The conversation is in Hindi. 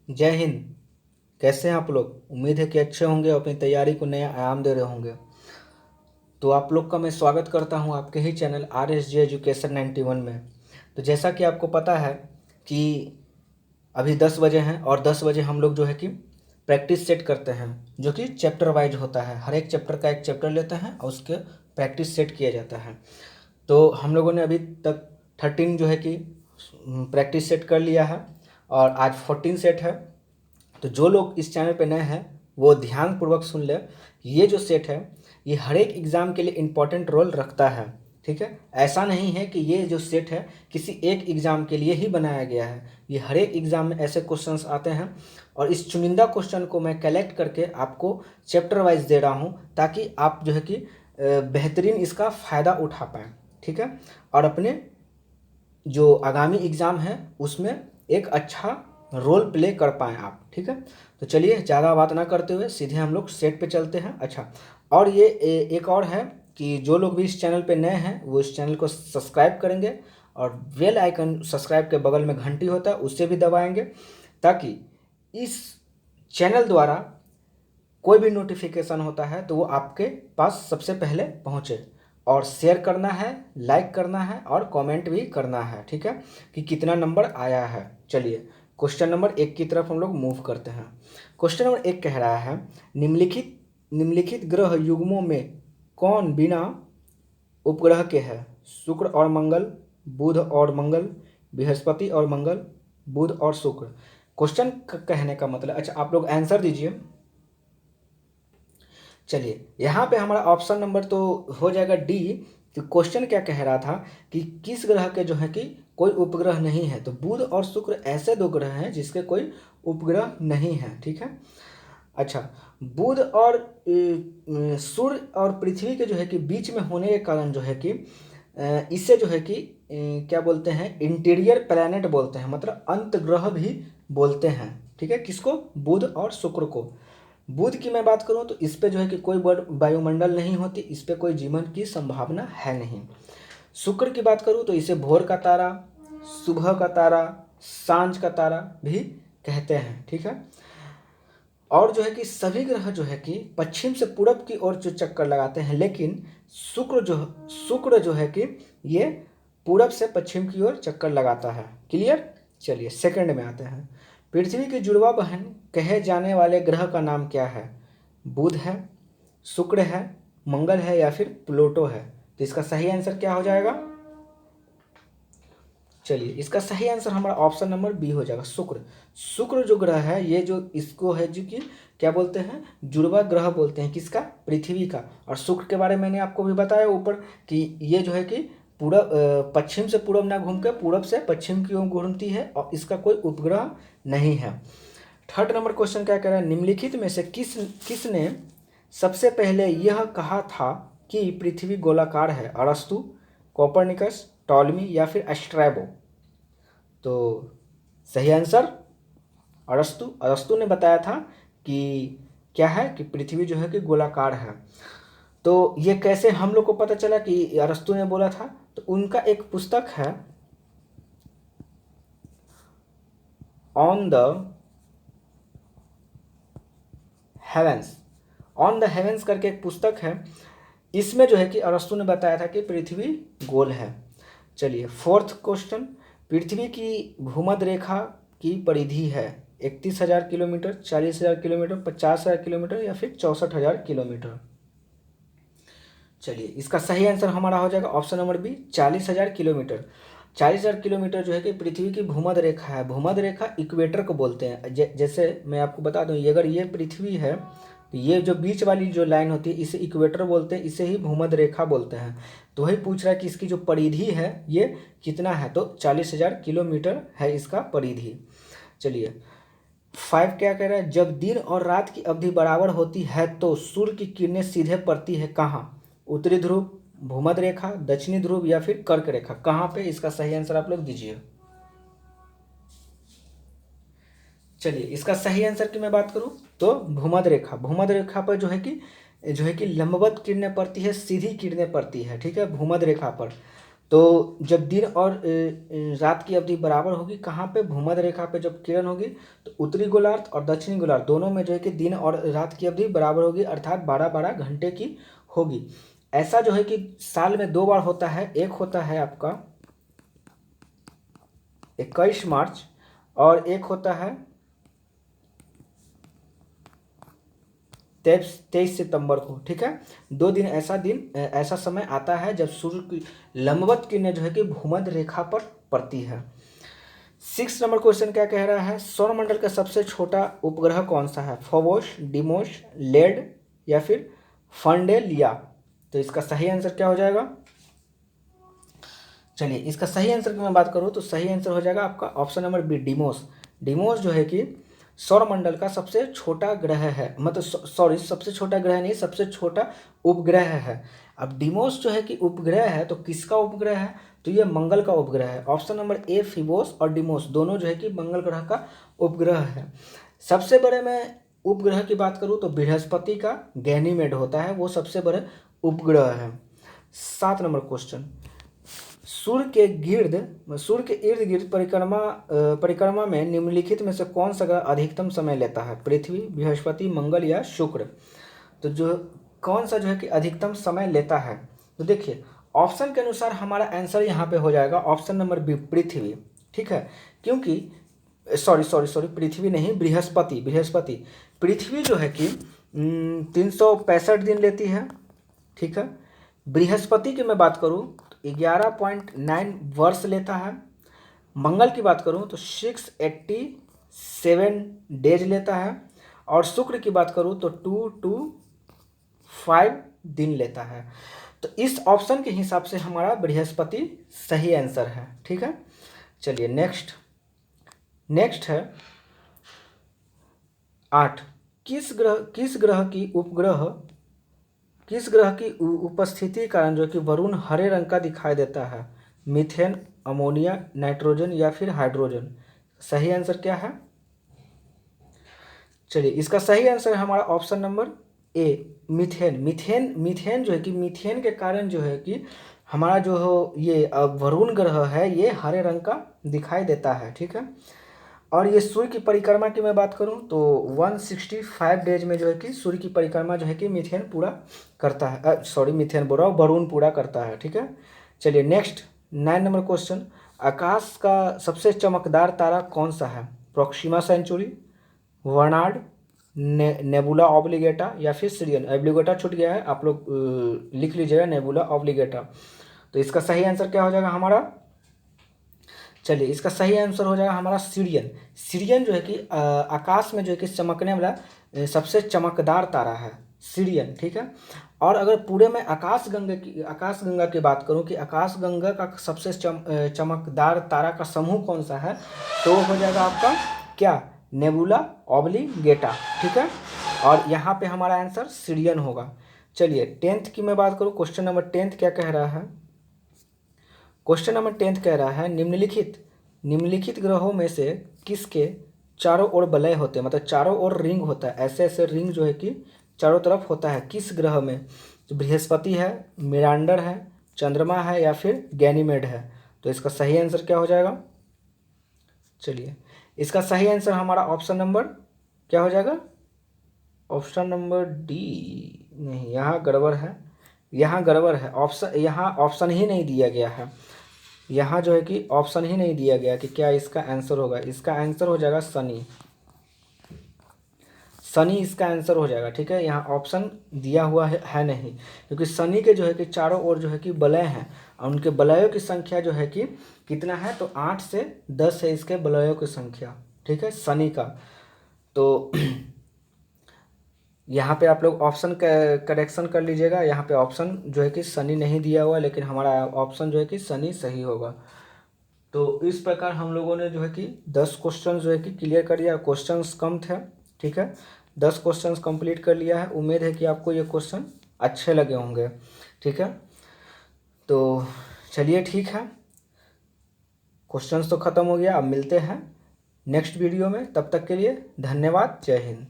जय हिंद। कैसे हैं आप लोग? उम्मीद है कि अच्छे होंगे और अपनी तैयारी को नया आयाम दे रहे होंगे। तो आप लोग का मैं स्वागत करता हूं आपके ही चैनल RSJ एजुकेशन 91 में। तो जैसा कि आपको पता है कि अभी 10 बजे हैं और 10 बजे हम लोग जो है कि प्रैक्टिस सेट करते हैं, जो कि चैप्टर वाइज होता है। हर एक चैप्टर का एक चैप्टर लेते हैं और उसके प्रैक्टिस सेट किया जाता है। तो हम लोगों ने अभी तक 13 जो है कि प्रैक्टिस सेट कर लिया है और आज 14 सेट है। तो जो लोग इस चैनल पे नए हैं वो ध्यानपूर्वक सुन ले। ये जो सेट है ये हर एक एग्ज़ाम के लिए इम्पोर्टेंट रोल रखता है। ठीक है, ऐसा नहीं है कि ये जो सेट है किसी एक एग्ज़ाम के लिए ही बनाया गया है। ये हर एक एग्ज़ाम में ऐसे क्वेश्चंस आते हैं और इस चुनिंदा क्वेश्चन को मैं कलेक्ट करके आपको चैप्टर वाइज दे रहा हूँ, ताकि आप जो है कि बेहतरीन इसका फ़ायदा उठा पाएँ। ठीक है, और अपने जो आगामी एग्ज़ाम है उसमें एक अच्छा रोल प्ले कर पाएँ आप। ठीक है, तो चलिए ज़्यादा बात ना करते हुए सीधे हम लोग सेट पे चलते हैं। अच्छा, और ये एक और है कि जो लोग भी इस चैनल पे नए हैं वो इस चैनल को सब्सक्राइब करेंगे और बेल आइकन सब्सक्राइब के बगल में घंटी होता है उससे भी दबाएंगे, ताकि इस चैनल द्वारा कोई भी नोटिफिकेशन होता है तो वो आपके पास सबसे पहले पहुँचे। और शेयर करना है, लाइक करना है और कमेंट भी करना है। ठीक है, कि कितना नंबर आया है। चलिए क्वेश्चन नंबर 1 की तरफ हम लोग मूव करते हैं। क्वेश्चन नंबर 1 कह रहा है, निम्नलिखित ग्रह युग्मों में कौन बिना उपग्रह के है? शुक्र और मंगल, बुध और मंगल, बृहस्पति और मंगल, बुध और शुक्र। क्वेश्चन कहने का मतलब, अच्छा आप लोग आंसर दीजिए। चलिए यहाँ पे हमारा ऑप्शन नंबर तो हो जाएगा डी। तो क्वेश्चन क्या कह रहा था कि किस ग्रह के जो है कि कोई उपग्रह नहीं है? तो बुध और शुक्र ऐसे दो ग्रह हैं जिसके कोई उपग्रह नहीं है। ठीक है, अच्छा, बुध और सूर्य और पृथ्वी के जो है कि बीच में होने के कारण जो है कि इसे जो है कि क्या बोलते हैं, इंटीरियर प्लैनेट बोलते हैं, मतलब अंत ग्रह भी बोलते हैं। ठीक है, किसको? बुध और शुक्र को। बुध की मैं बात करूं तो इस पे जो है कि कोई वायुमंडल नहीं होती, इस पे कोई जीवन की संभावना है नहीं। शुक्र की बात करूं तो इसे भोर का तारा, सुबह का तारा, सांझ का तारा भी कहते हैं। ठीक है, और जो है कि सभी ग्रह जो है कि पश्चिम से पूरब की ओर जो चक्कर लगाते हैं, लेकिन शुक्र जो है कि ये पूरब से पश्चिम की ओर चक्कर लगाता है। क्लियर? चलिए सेकंड में आते हैं। पृथ्वी की जुड़वा बहन कहे जाने वाले ग्रह का नाम क्या है? बुध है, शुक्र है, मंगल है या फिर प्लूटो है? तो इसका सही आंसर क्या हो जाएगा? चलिए इसका सही आंसर हमारा ऑप्शन नंबर बी हो जाएगा, शुक्र। शुक्र जो ग्रह है ये जो इसको है जो कि क्या बोलते हैं, जुड़वा ग्रह बोलते हैं। किसका? पृथ्वी का। और शुक्र के बारे में मैंने आपको भी बताया ऊपर कि ये जो है कि पूरब पश्चिम से पूरब ना घूम के पूरब से पश्चिम की ओर घूमती है और इसका कोई उपग्रह नहीं है। थर्ड नंबर क्वेश्चन क्या कह रहा है, निम्नलिखित में से किसने सबसे पहले यह कहा था कि पृथ्वी गोलाकार है? अरस्तु, कोपरनिकस, टॉलमी या फिर एस्ट्रैबो? तो सही आंसर अरस्तु ने बताया था कि क्या है कि पृथ्वी जो है कि गोलाकार है। तो ये कैसे हम लोग को पता चला कि अरस्तु ने बोला था? तो उनका एक पुस्तक है ऑन द हेवेंस करके एक पुस्तक है। इसमें जो है कि अरस्तु ने बताया था कि पृथ्वी गोल है। चलिए फोर्थ क्वेश्चन, पृथ्वी की भूमध्य रेखा की परिधि है 31,000 किलोमीटर, 40,000 किलोमीटर, 50,000 किलोमीटर या फिर 64,000 किलोमीटर? चलिए इसका सही आंसर हमारा हो जाएगा option number B, 40,000 kilometre. 40,000 kilometre जो है कि पृथ्वी की भूमध्य रेखा है। भूमध्य रेखा इक्वेटर को बोलते हैं। जैसे मैं आपको बता दूं, ये अगर ये पृथ्वी है तो ये जो बीच वाली जो लाइन होती है इसे इक्वेटर बोलते हैं, इसे ही भूमध्य रेखा बोलते हैं। तो वही पूछ रहा है कि इसकी जो परिधि है ये कितना है? तो 40,000 किलोमीटर है इसका परिधि। चलिए 5 क्या कह रहा है, जब दिन और रात की अवधि बराबर होती है तो सूर्य की किरणें सीधे पड़ती है कहाँ? उत्तरी ध्रुव, भूमध्य रेखा, दक्षिणी ध्रुव या फिर कर्क रेखा? कहाँ पे? इसका सही आंसर आप लोग दीजिए। चलिए इसका सही आंसर की मैं बात करूं तो भूमध्य रेखा पर जो है कि लंबवत किरणें पड़ती है, सीधी किरणें पड़ती है। ठीक है, भूमध्य रेखा पर। तो जब दिन और रात की अवधि बराबर होगी, कहाँ पे, भूमध्य रेखा पे जब किरण होगी तो उत्तरी गोलार्ध और दक्षिणी गोलार्ध दोनों में जो है कि दिन और रात की अवधि बराबर होगी, अर्थात 12-12 घंटे की होगी। ऐसा जो है कि साल में 2 बार होता है, एक होता है आपका 21 मार्च और एक होता है 23 सितंबर को, ठीक है। 2 दिन ऐसा समय आता है जब सूर्य की लंबवत किरणें जो है कि भूमध्य रेखा पर पड़ती है। 6 नंबर क्वेश्चन क्या कह रहा है, सौरमंडल का सबसे छोटा उपग्रह कौन सा है, फोबोस, डिमोस, लेड या फिर फंडेलिया। तो इसका सही आंसर क्या हो जाएगा, चलिए इसका सही आंसर की मैं बात करूँ तो सही आंसर हो जाएगा आपका option number B, Deimos. Deimos जो है कि सौरमंडल का सबसे छोटा ग्रह है, मतलब सॉरी सबसे छोटा ग्रह नहीं, सबसे छोटा उपग्रह है। अब डिमोस जो है कि उपग्रह है, तो किसका उपग्रह है, तो ये मंगल का उपग्रह है। ऑप्शन नंबर ए, फिबोस और डिमोस दोनों जो है कि मंगल ग्रह का उपग्रह है। सबसे बड़े मैं उपग्रह की बात करूँ तो बृहस्पति का गैनीमेड होता है, वो सबसे बड़े उपग्रह है। 7 नंबर क्वेश्चन, सूर्य के इर्द गिर्द परिक्रमा में निम्नलिखित में से कौन सा ग्रह अधिकतम समय लेता है, पृथ्वी, बृहस्पति, मंगल या शुक्र। तो जो कौन सा जो है कि अधिकतम समय लेता है, तो देखिए ऑप्शन के अनुसार हमारा आंसर यहाँ पे हो जाएगा ऑप्शन नंबर बी, पृथ्वी, ठीक है। क्योंकि सॉरी पृथ्वी नहीं, बृहस्पति पृथ्वी जो है कि 365 दिन लेती है, ठीक है। बृहस्पति की मैं बात करूँ तो 11.9 वर्ष लेता है। मंगल की बात करूँ तो 687 डेज लेता है। और शुक्र की बात करूँ तो 225 दिन लेता है। तो इस ऑप्शन के हिसाब से हमारा बृहस्पति सही आंसर है, ठीक है। चलिए नेक्स्ट है 8, किस ग्रह की उपस्थिति के कारण जो कि वरुण हरे रंग का दिखाई देता है, मीथेन, अमोनिया, नाइट्रोजन या फिर हाइड्रोजन। सही आंसर क्या है, चलिए इसका सही आंसर है हमारा ऑप्शन नंबर ए, मीथेन जो है कि मीथेन के कारण जो है कि हमारा जो हो ये वरुण ग्रह है ये हरे रंग का दिखाई देता है, ठीक है। और ये सूर्य की परिक्रमा की मैं बात करूं तो 165 डेज में जो है कि सूर्य की परिक्रमा जो है कि मीथेन पूरा करता है, मीथेन बोल रहा हूँ, वरुण पूरा करता है, ठीक है। चलिए नेक्स्ट 9 नंबर क्वेश्चन, आकाश का सबसे चमकदार तारा कौन सा है, प्रोक्सिमा सेंचुरी, वर्नाड, नेबुला ऑब्लिगेटा या फिर सिरियन। ऑब्लिगेटा छूट गया है, आप लोग लिख लीजिएगा नेबुला ऑब्लिगेटा। तो इसका सही आंसर क्या हो जाएगा हमारा, चलिए इसका सही आंसर हो जाएगा हमारा सिरियन जो है कि आकाश में जो है कि चमकने वाला सबसे चमकदार तारा है सिरियन, ठीक है। और अगर पूरे में आकाशगंगा की बात करूं कि आकाशगंगा का सबसे चमकदार तारा का समूह कौन सा है, तो हो जाएगा आपका क्या, नेबुला ऑब्लिगेटा, ठीक है। और यहाँ पे हमारा आंसर सिरियन होगा। चलिए 10th की मैं बात करूँ, क्वेश्चन नंबर 10th क्या कह रहा है, क्वेश्चन नंबर 10th कह रहा है निम्नलिखित ग्रहों में से किसके चारों ओर वलय होते हैं, मतलब चारों ओर रिंग होता है, ऐसे ऐसे रिंग जो है कि चारों तरफ होता है, किस ग्रह में, तो बृहस्पति है, मिरांडर है, चंद्रमा है या फिर गैनीमेड है। तो इसका सही आंसर क्या हो जाएगा, चलिए इसका सही आंसर हमारा ऑप्शन नंबर क्या हो जाएगा, ऑप्शन नंबर डी, नहीं यहाँ गड़बड़ है, यहाँ ऑप्शन ही नहीं दिया गया है, यहाँ जो है कि ऑप्शन ही नहीं दिया गया कि क्या इसका आंसर होगा। इसका आंसर हो जाएगा शनि इसका आंसर हो जाएगा, ठीक है। यहाँ ऑप्शन दिया हुआ है नहीं, क्योंकि शनि के जो है कि चारों ओर जो है कि वलय हैं और उनके वलयों की संख्या जो है कि कितना है, तो 8 से 10 है इसके वलयों की संख्या, ठीक है, शनि का। तो यहाँ पे आप लोग ऑप्शन करेक्शन कर लीजिएगा, यहाँ पे ऑप्शन जो है कि शनि नहीं दिया हुआ, लेकिन हमारा ऑप्शन जो है कि शनि सही होगा। तो इस प्रकार हम लोगों ने जो है कि 10 क्वेश्चन जो है कि क्लियर कर लिया, क्वेश्चंस कम थे, ठीक है, 10 क्वेश्चंस कंप्लीट कर लिया है। उम्मीद है कि आपको ये क्वेश्चन अच्छे लगे होंगे, ठीक है। तो चलिए ठीक है, क्वेश्चंस तो ख़त्म हो गया, अब मिलते हैं नेक्स्ट वीडियो में, तब तक के लिए धन्यवाद, जय हिंद।